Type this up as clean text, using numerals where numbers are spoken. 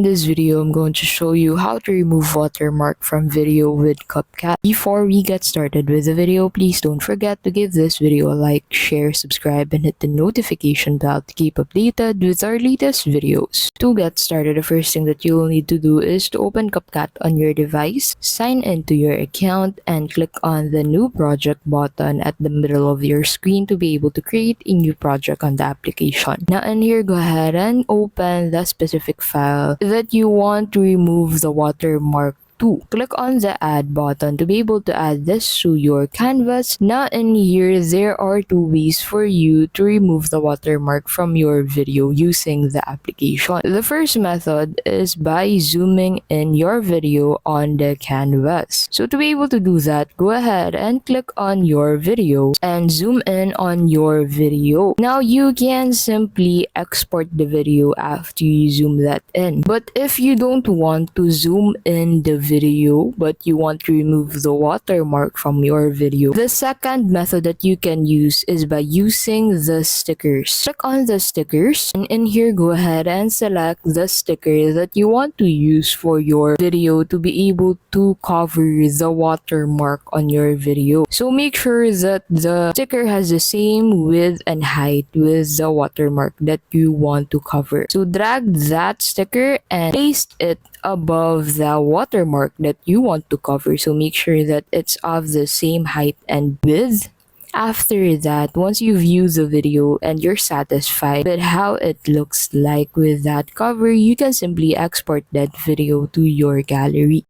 In this video, I'm going to show you how to remove watermark from video with CapCut. Before we get started with the video, please don't forget to give this video a like, share, subscribe, and hit the notification bell to keep updated with our latest videos. To get started, the first thing that you'll need to do is to open CapCut on your device, sign into your account, and click on the New Project button at the middle of your screen to be able to create a new project on the application. Now in here, go ahead and open the specific file that you want to remove the watermark to. Click on the add button to be able to add this to your canvas. Now in here, there are two ways for you to remove the watermark from your video using the application. The first method is by zooming in your video on the canvas. So to be able to do that, go ahead and click on your video and zoom in on your video. Now you can simply export the video after you zoom that in. But if you don't want to zoom in the video but you want to remove the watermark from your video, the second method that you can use is by using the stickers. Click on the stickers, and in here go ahead and select the sticker that you want to use for your video to be able to cover the watermark on your video. So make sure that the sticker has the same width and height with the watermark that you want to cover. So drag that sticker and paste it above the watermark that you want to cover. So make sure that it's of the same height and width. After that, once you view the video and you're satisfied with how it looks like with that cover, you can simply export that video to your gallery.